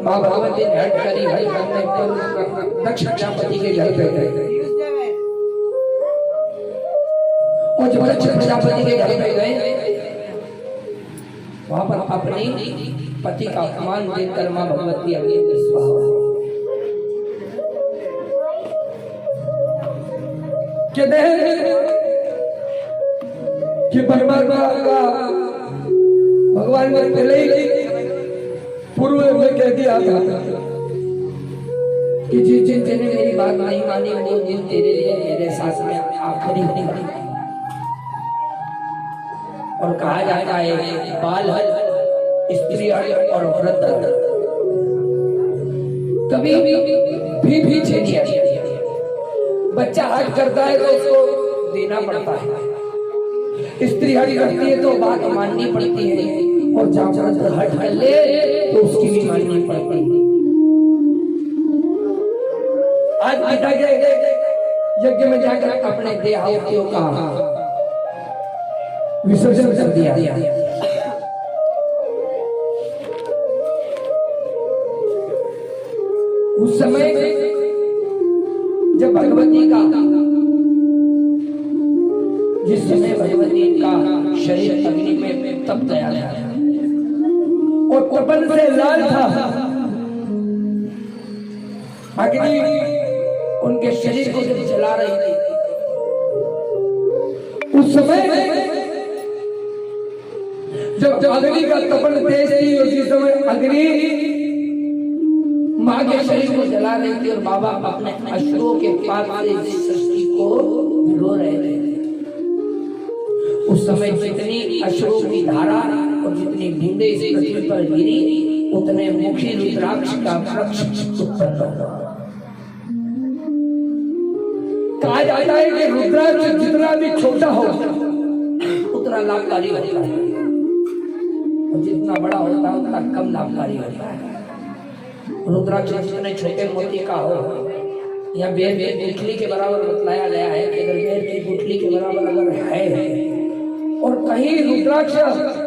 माँ भगवती ने हट करी हट करने पर दक्ष प्रजापति के घर पे गए और जब दक्ष प्रजापति के घर पे गए वहां पर अपने पति का अपमान देखकर माँ भगवती अग्नि कि परमात्मा का भगवान ने पहले ही पूर्व में कह दिया था कि जिस जिन ने मेरी बात नहीं मानी वो दिन तेरे लिए मेरे साथ में आखिरी होगा। और कहा जाता है बाल स्त्री और वृद्ध कभी भी पीछे नहीं आती। बच्चा हट करता है तो उसको देना पड़ता है, स्त्री हट करती है तो बात माननी पड़ती है, और जब हट कर ले तो उसकी भी माननी पड़ती है। आज पिता के यज्ञ में जाकर अपने देहावतियों का विसर्जन कर दिया। उस समय जब भगवती का जिस समय भगवती का शरीर अग्नि में तप गया था और तपन से लाल था, अग्नि उनके शरीर को जब जला रही थी उस समय जब अग्नि का तपन तेज थी उसी समय अग्नि माँ के शरीर को जला रही थी और बाबा अपने अश्रुओं के पास से सृष्टि को रो रहे थे। उस समय जितनी अश्रुओं की धारा और जितनी बूंदे इस पृथ्वी पर गिरी उतने मुखी रुद्राक्ष का वृक्ष उत्पन्न हुआ। कहा जाता है कि रुद्राक्ष जितना भी छोटा हो उतना लाभकारी होता है और जितना बड़ा होता है उतना कम लाभकारी होता है। रुद्राक्ष जितने छोटे मोती का हो या बेर की गुठली के बराबर बतलाया गया है कि अगर बेर की गुठली के बराबर अगर है और कहीं रुद्राक्ष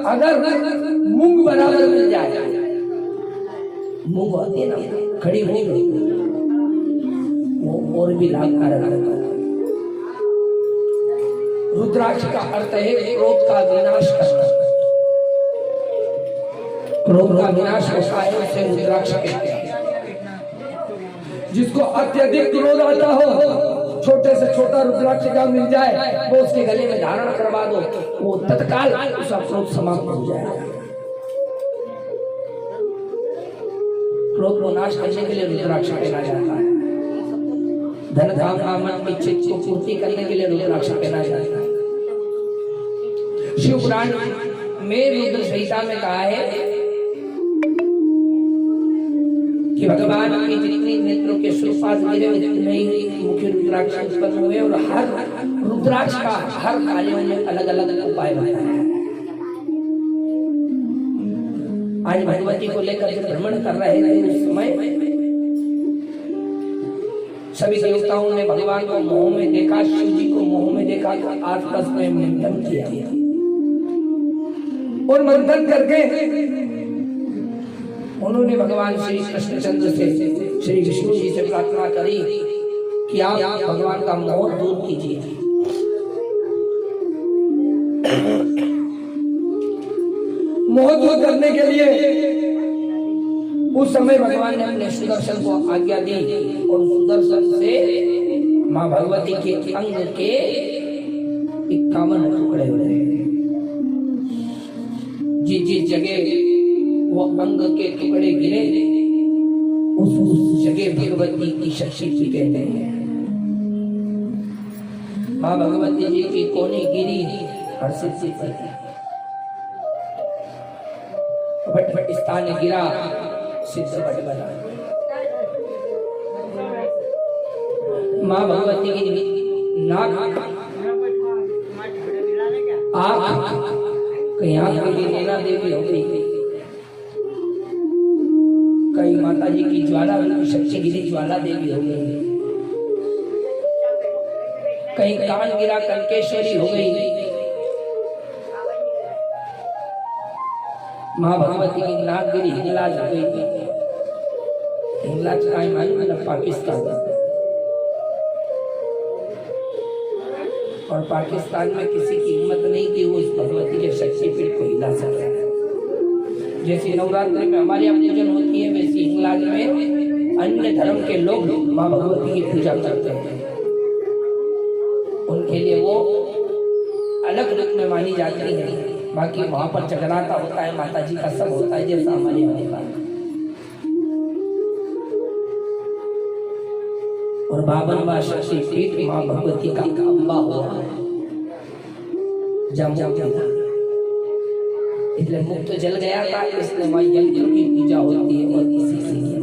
अगर मूंग बराबर मिल जाए, मूंग होती है ना खड़ी हो गई, वो और भी लाभकारक होता है। रुद्राक्ष का अर्थ है क्रोध का विनाश करना। क्रोध का विनाश होता है उसे रुद्राक्ष कहते हैं। जिसको अत्यधिक क्रोध आता हो, छोटे से छोटा रुद्राक्ष का मिल जाए वो उसके गले में धारण करवा दो, वो तत्काल उसका क्रोध समाप्त हो जाएगा। क्रोध को नाश करने के लिए रुद्राक्ष पहना जाता है। धन धाम कामन इच्छित को पूर्ति करने के लिए रुद्राक्ष पहना जाता है। शिव पुराण में रुद्र संहिता में कहा है कि भगवान के जितनी नेत्रों के सुपात गिरे उतने ही मुख्य रुद्राक्ष उत्पन्न हुए और हर रुद्राक्ष का हर कार्यों में अलग अलग उपाय होता है। आज भगवती को लेकर जब भ्रमण कर रहे थे उस समय सभी देवताओं ने भगवान को मोह में देखा, शिव जी को मोह में देखा तो आसपास में मंथन किया और मंथन करके उन्होंने भगवान श्री कृष्णचंद्र से श्री विष्णु जी से प्रार्थना करी कि आप भगवान का मोह दूर कीजिए। मोह दूर करने के लिए उस समय भगवान ने अपने सुदर्शन को आज्ञा दी और सुदर्शन से मां भगवती के अंग के 51 टुकड़े हुए। जिस जगह वो अंग के टुकड़े गिरे उस जगह भगवती की शक्ति कहते हैं। मां भगवती जी की कोनी गिरी हर सिद्धि भट स्थान गिरा सिद्ध भट बना। मां भगवती की नाक आँख कहीं आँख के लिए नैना देवी हो गई, कई माता जी की ज्वाला शक्ति गिरी ज्वाला देवी हो गई, कहीं कान गिरा कनकेश्वरी हो गई, माँ भगवती की नाक गिरी, हिंगलाज हो गई थी। हिंगलाज का है मालूम है ना, पाकिस्तान। और पाकिस्तान में किसी की हिम्मत नहीं कि वो उस भगवती के शक्तिपीठ को हिला सके। जैसे नवरात्रि में हमारे यहाँ पूजन होती है, वैसे हिंगलाज में अन्य धर्म के लोग माँ भगवती की पूजा करते हैं। उनके लिए वो अलग रूप में मानी जाती है। बाकी वहां पर जगराता होता है, माता जी का सब होता है जैसा हमारे यहाँ होता है। और 52वां शक्तिपीठ माँ भगवती का अम्बा हुआ जम इसलिए मुक्त जल गया था, इसलिए माँ यंत्र की पूजा होती है और इसी के लिए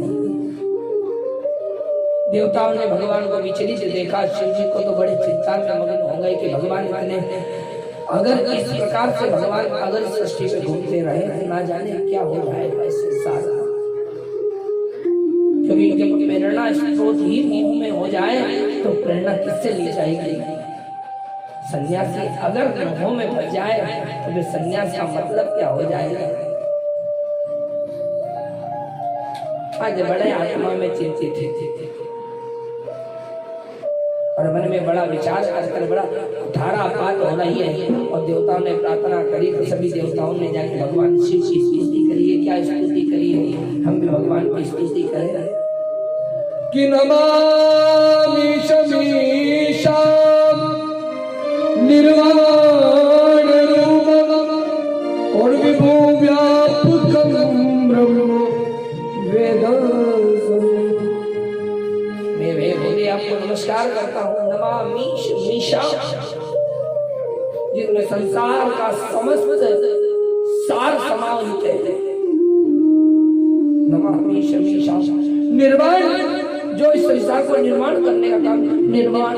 देवताओं ने भगवान को विचलित देखा। शिव जी को तो बड़े चिंता में मगन हो गए कि भगवान इतने, अगर इस प्रकार से भगवान अगर सृष्टि में घूमते रहे तो ना जाने क्या हो जाएगा इस संसार का। क्योंकि जब प्रेरणा स्रोत ही मुंह में हो जाए तो प्रेरणा किससे ली जाएगी। सन्यासी अगर मोह में फंस जाए तो फिर सन्यास का मतलब क्या हो जाएगा। आज बड़े आत्मा में चिंतित थे और मन में बड़ा विचार कर बड़ा धारापात हो रही है। और देवताओं ने प्रार्थना करी तो सभी देवताओं ने जाके भगवान शिव की स्तुति करी है। क्या स्तुति करी है? हम भी भगवान की स्तुति करें कि नमामि शमीशां निर्वाण रूपम् और विभु व्यापकं ब्रह्म वेदं। मैं आपको नमस्कार करता हूँ। नमामि शमीशां, जिसमें संसार का समस्त सार समाहित है। नमामि शमीशां निर्वाण, जो इस संसार को निर्माण करने का काम निर्माण।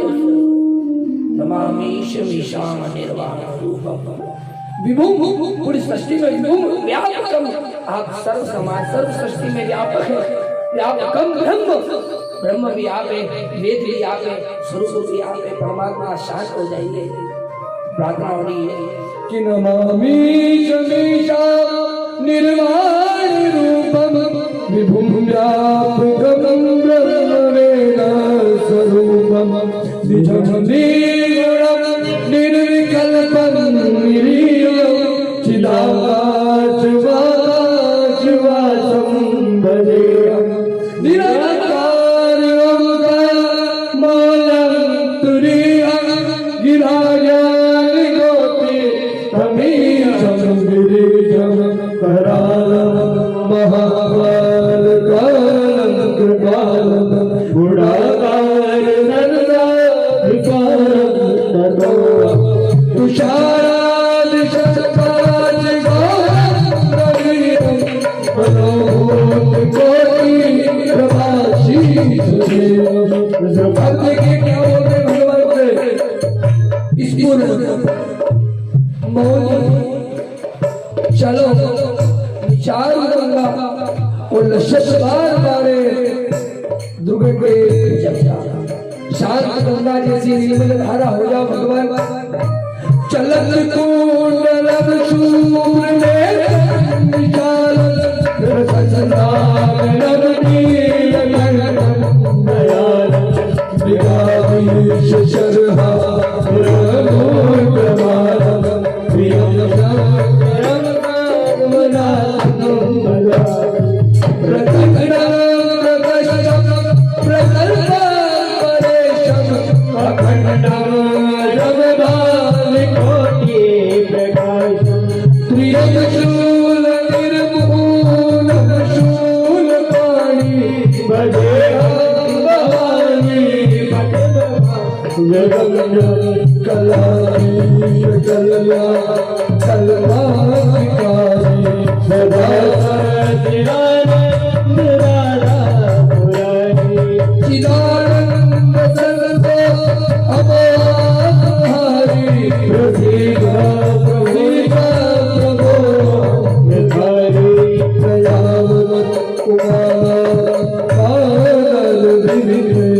नमामि शमीशां निर्वाण रूपम् विभुं, पूरी सृष्टि में विभुं व्यापकम, आप सर्व समाज सर्व सृष्टि में व्यापक है। व्यापकम ब्रह्म, ब्रह्म भी आप है, वेद भी आप है, स्वरूप भी आप है। परमात्मा शांत हो जाएंगे। प्रार्थना हो रही है कि नमामि शमीशां निर्वाण रूपम् विभुं व्यापकं ब्रह्म वेद स्वरूपम् द्विजं निर्गुणं निर्विकल्पं निरीयं चिदाकाशवासं भजेयम् निराकारं मौलं तुरीयं गिरायानि गोपी तमीशं गिरिजं करालं महाकालं कृपालं गुणाकारं चलो चार गंगा और शतबार मारे दुर्गे शांत गंगा जैसी निर्मल धारा हो जाओ भगवान। चलत कुंडलम शूले विशाल रसनाम नीलकंठम दयाल विगामीश शरहा प्रमाणम प्रियम शरणम वनाथम भजा प्रकटम प्रकशम प्रकल्पम परेशम अखंडम जगदालिकोटि प्रकाशम त्रिशूल निर्मूलम शूलपाणि भजेहं भवानी जगन्नाथ कलानी कलया कलमाधिकारी सदा चिदानंद राधा पुरानी चिदानंद सर्वो अवतारी प्रसीदा प्रसीदा प्रभो निधारी दयावत कुमार काल धिमिरे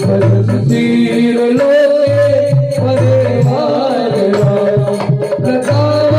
भजत तीर लोके हरे वार राम प्रताप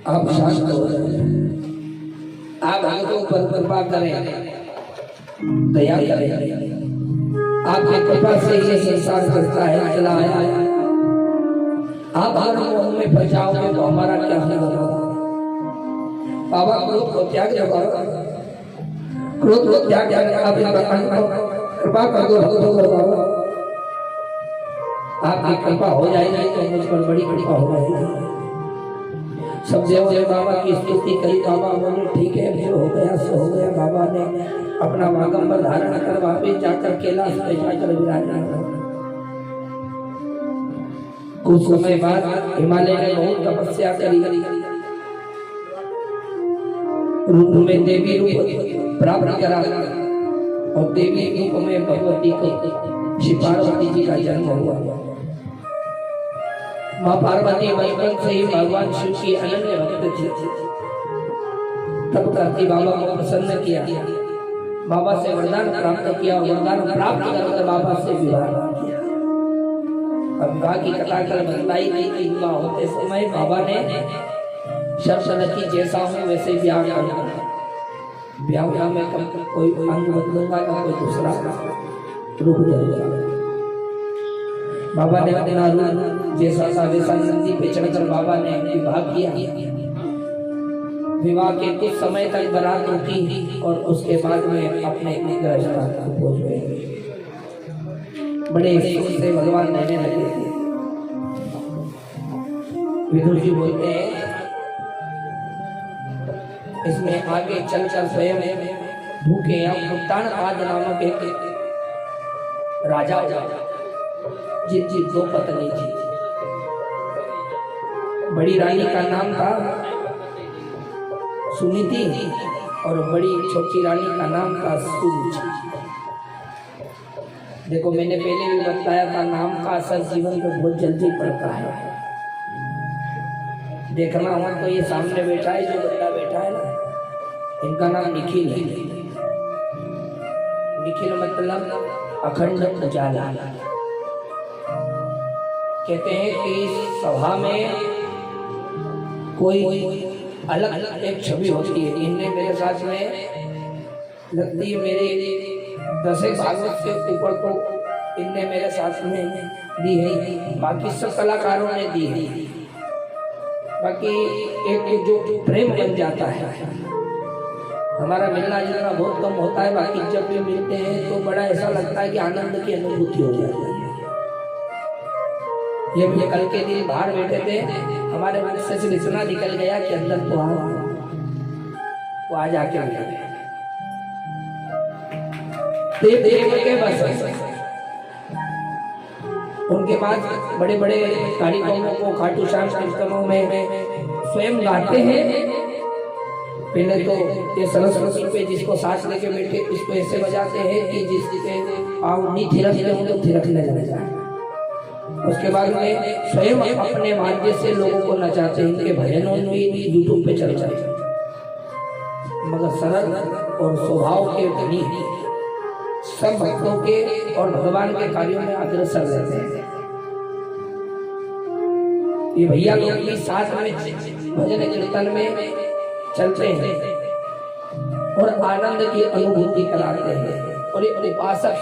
आप शांत हो जाए, आप भक्तों पर कृपा करें, दया करें। आपकी कृपा से ये संसार करता है, चला आया। आप अगर मोह में फंस जाओगे तो हमारा क्या होगा? बाबा क्रोध को त्याग दो, क्रोध को त्याग कर आप कृपा कर दो भक्तों पर बाबा। आपकी कृपा हो जाएगी तो मुझ पर बड़ी कृपा हो जाएगी। सब देवों ने बाबा की स्तुति करी। बाबा बोले ठीक है, जो हो गया सो हो गया। बाबा ने अपना वागंबर धारण कर वापिस जाकर कैलाश पे जाकर विराजमान हो। कुछ समय बाद हिमालय में बहुत तपस्या करी, रूप में देवी रूप प्राप्त करा और देवी रूप में भगवती को श्री पार्वती जी का जन्म हुआ। माँ पार्वती बचपन से ही भगवान शिव की अनन्य भक्त थी। तब करती बाबा को प्रसन्न किया, बाबा से वरदान प्राप्त किया, वरदान प्राप्त करके बाबा से विवाह किया। अब विवाह की कथा कर बतलाई गई कि विवाह होते समय बाबा ने शर्त रखी, जैसा हूँ वैसे ब्याह करूंगा, ब्याह में कम कोई अंग बदलूंगा ना कोई दूसरा रूप धरूंगा। बाबा ने अपना रूप जैसा था वैसा नंदी पे चढ़कर बाबा ने विवाह किया। विवाह के कुछ समय तक बारात रुकी और उसके बाद में अपने गृहस्थ को पहुंच गए। बड़े सुख से भगवान रहने लगे थे। विदुर जी बोलते हैं इसमें आगे चलकर स्वयं भूखे या मुक्तान आदि नामक एक राजा जिनकी दो पत्नी थी। बड़ी रानी का नाम था सुनीति और बड़ी छोटी रानी का नाम था सुरुचि। देखो मैंने पहले भी बताया था, नाम का असर जीवन में बहुत जल्दी पड़ता है। देखना हो तो ये सामने बैठा है, जो बंदा बैठा है ना, इनका नाम निखिल है। निखिल मतलब अखंड उजाला। कहते हैं कि सभा में कोई अलग एक छवि होती है। इनने मेरे साथ में लगती है, मेरे 10 भागवत से ऊपर तो इनने मेरे साथ में दी है, बाकी सब कलाकारों ने दी है। बाकी एक जो प्रेम बन जाता है, हमारा मिलना जुलना बहुत कम होता है, बाकी जब भी मिलते हैं तो बड़ा ऐसा लगता है कि आनंद की अनुभूति हो जाती है। ये भी कल के दिन बाहर बैठे थे, हमारे मुख से सिर्फ इतना निकल गया कि अंदर तो वो आ जाके बैठे के बस। उनके पास बड़े बड़े कार्यक्रमों को खाटू श्याम कीर्तनों में स्वयं गाते हैं। पहले तो ये सरस्वती पे जिसको सांस लेके बैठे इसको ऐसे बजाते हैं कि जिसके पाँव नहीं थिरकते हो तो थिरकने लग जाए। उसके बाद में स्वयं अपने वाद्य से लोगों को नचाते हैं। इनके भजनों में यूट्यूब पे चल जाए, मगर सरल और स्वभाव के धनी सब भक्तों के और भगवान के कार्यों में अग्रसर रहते हैं। ये भैया लोग भी साथ में भजन कीर्तन में चलते हैं और आनंद की अनुभूति कराते हैं। और ये उपासक,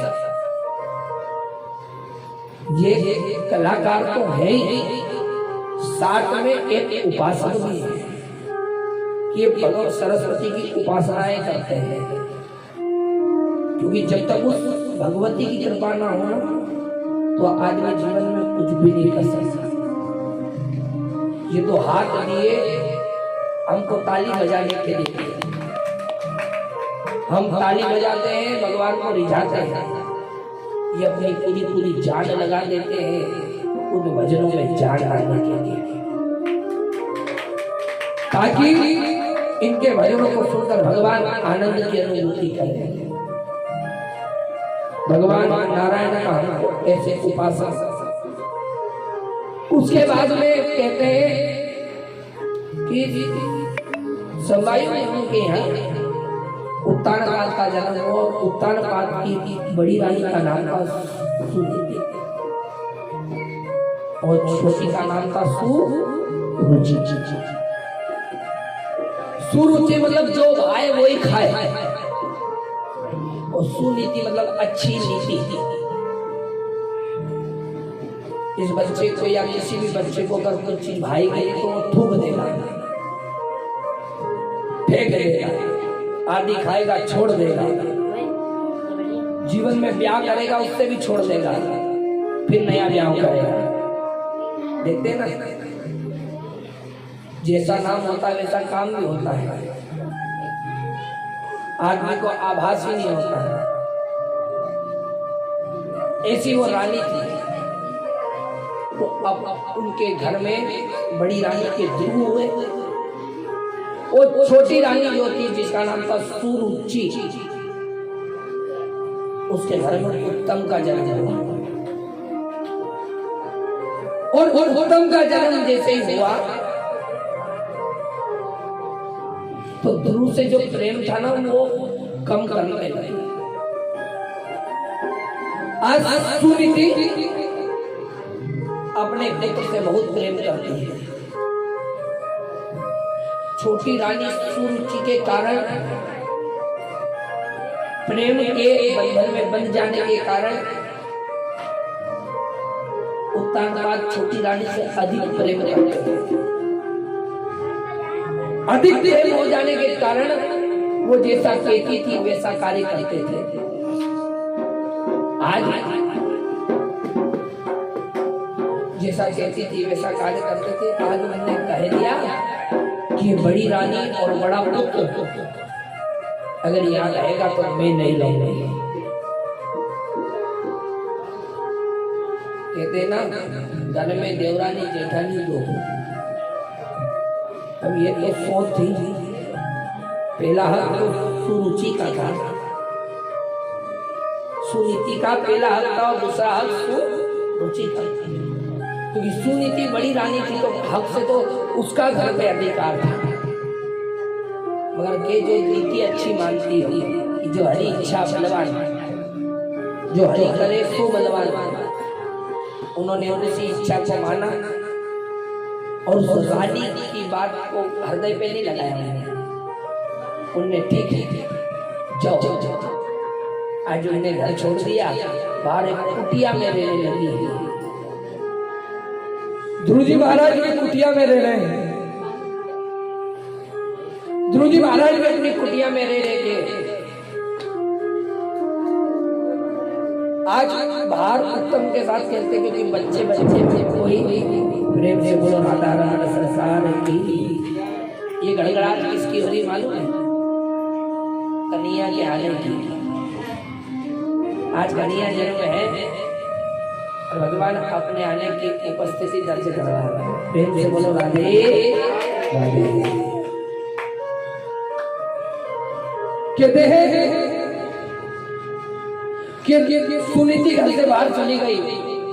ये कलाकार तो है ही, साथ में एक उपासक भी है कि ये भगवान सरस्वती की उपासनाएं करते हैं। क्योंकि जब तक उस भगवती की कृपा ना हो तो आदमी जीवन में कुछ भी नहीं कर सकता। ये तो हाथ दिए हमको ताली बजाने के लिए, हम ताली बजाते हैं, भगवान को रिझाते हैं। ये अपनी पूरी पूरी जान लगा देते हैं उन भजनों में जान आने के लिए, ताकि इनके भजनों को सुनकर भगवान आनंद की अनुभूति करें। भगवान नारायण का हमको ऐसे उपासक। उसके बाद में कहते हैं कि संवायु के यहाँ उत्तानपाद का जन्म हुआ। उत्तानपाद की बड़ी रानी का नाम था सुनीति और छोटी का नाम था सुरुचि। सुरुचि मतलब जो भाए वही खाए, और सुनीति मतलब अच्छी नीति। इस बच्चे को या किसी भी बच्चे को अगर कुछ चीज भाई गई तो वो थूक देगा, फेंक देगा, आदि खाएगा, छोड़ देगा, जीवन में ब्याह करेगा उससे भी छोड़ देगा, फिर नया ब्याह करेगा। देखते ना, जैसा नाम होता है वैसा काम भी होता है। आदमी को आभास ही नहीं होता है। ऐसी वो रानी थी, तो अब उनके घर में बड़ी रानी के ध्रुव हुए। वो छोटी रानी जो थी जिसका नाम था सुरुचि, उसके घर में उत्तम का जन्म हुआ। और उत्तम का जन्म जैसे ही हुआ तो ध्रुव से जो प्रेम था ना वो कम करने लगे। आज सुनीति अपने पुत्र से बहुत प्रेम करती है। छोटी रानी सुरुचि के कारण, प्रेम के बंधन में बंध जाने के कारण उत्तानपाद छोटी रानी से अधिक प्रेम करते हैं। अधिक प्रेम हो जाने के कारण वो जैसा कहती थी वैसा कार्य करते थे। आज जैसा कहती थी वैसा कार्य करते थे। आज मैंने कह दिया कि बड़ी रानी और बड़ा पुत्र अगर यहाँ रहेगा तो मैं नहीं रहूंगी। कहते ना, घर में देवरानी जेठानी दो। अब ये तो सोच थी, पहला हक तो सुरुचि का था, सुनीति का पहला हक था, और दूसरा हक सुरुचि का। क्योंकि सुनीति बड़ी रानी थी तो हक से तो उसका घर पे अधिकार था। मगर ये जो नीति अच्छी मानती हो कि जो हरी इच्छा बलवान, जो हरी करे सो बलवान, उन्होंने उनकी इच्छा को माना और उस रानी की बात को हृदय पे नहीं लगाया। उनने ठीक है जाओ, आज उन्हें घर छोड़ दिया, बाहर एक कुटिया में रहने लगी। ध्रुव जी महाराज की कुटिया में रह रहे हैं। ध्रुव जी महाराज भी अपनी कुटिया में रह रहे थे। आज बाहर उत्तम के साथ खेलते क्योंकि बच्चे कोई प्रेम से बोलो राधा राधा संसार की। ये गड़गड़ाहट किसकी हो रही मालूम है? कन्हैया के आने की। आज कन्हैया जन्म है और भगवान अपने आने की उपस्थिति दर्ज कर रहा है। प्रेम से बोलो राधे राधे। कहते हैं कि सुनीति घर से बाहर चली गई।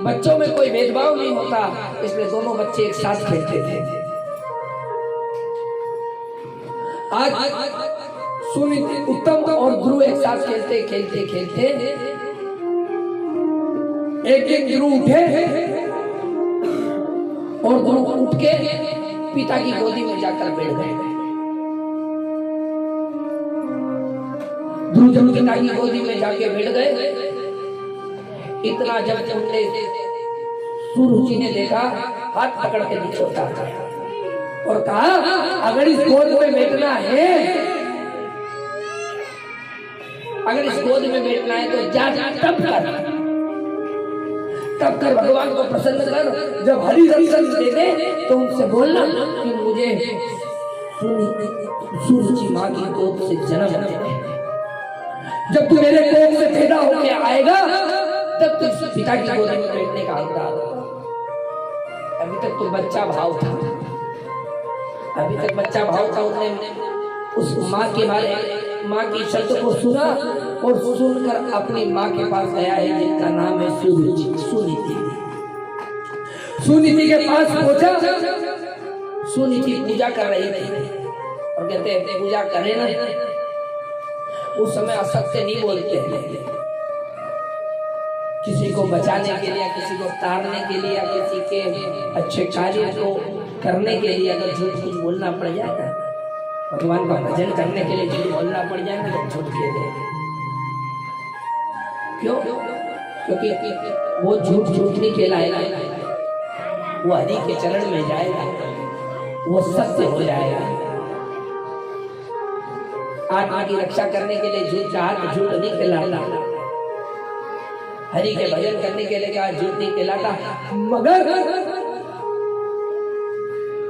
बच्चों में कोई भेदभाव नहीं होता, इसलिए दोनों बच्चे एक साथ खेलते थे। आज सुनीति, उत्तम और ध्रुव एक साथ खेलते खेलते खेलते एक ध्रुव उठे और ध्रुव उठ के पिता की गोदी में जाकर बैठ गए। ध्रुव जब पिता की गोदी में जाके बैठ गए, इतना जब उनने सुरुचि ने देखा, हाथ पकड़ के नीचे उतार दिया और कहा, अगर इस गोद में बैठना है, अगर इस गोद में बैठना है तो जा तब कर भगवान को प्रसन्न कर। जब हरि दर्शन दे दे तो उनसे बोलना कि मुझे सुरुचि माँ की गोद से जन्म दे। जब तू मेरे कोख से पैदा होके आएगा तब तू पिता की गोदी में बैठने का हकदार होगा। अभी तक तो बच्चा भाव था, अभी तक बच्चा भाव था। उसने उस माँ के बारे, माँ की शब्द को सुना और सुनकर अपनी माँ के पास गया है जिनका नाम है सुनीति। सुनीति के पास पहुंचा। सुनीति पूजा कर रही थी और कहते हैं पूजा करे ना, उस समय असत्य नहीं बोलते हैं। किसी को बचाने के लिए, किसी को तारने के लिए, किसी के अच्छे कार्य को करने के लिए अगर झूठ कुछ बोलना पड़ जाता भगवान का भजन करने के लिए झूठ बोलना पड़ जाए ना तो झूठ कह दे। क्यों? क्योंकि वो झूठ झूठ नहीं कहलाएगा, वो हरि के चरण में जाएगा, वो सत्य हो जाएगा। आत्मा की रक्षा करने के लिए झूठ चाहा तो झूठ नहीं कहलाता, हरि के भजन करने के लिए कहा झूठ नहीं कहलाता। मगर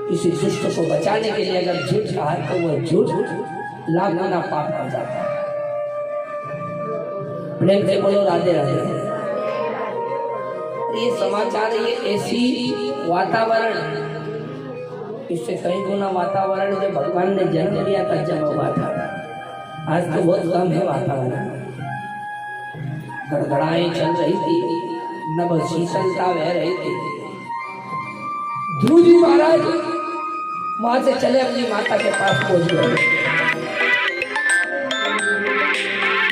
किसी दुष्ट को बचाने के लिए अगर झूठ कहा तो वो झूठ लाख गुना पाप कर जाता है। प्रेम से बोलो राधे राधे। ये समाचार, ये ऐसी वातावरण, इससे कई गुना वातावरण जो भगवान ने जन्म लिया था जब हुआ था, आज तो बहुत कम है वातावरण। गड़गड़ाएं चल रही थी, नभ शीतलता बह रही थी। ध्रुव जी महाराज वहां से चले अपनी माता के पास पहुंच गए।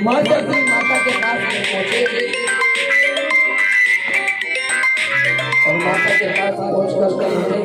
वहां से अपनी माता के पास पहुंचे और माता के पास पहुंचकर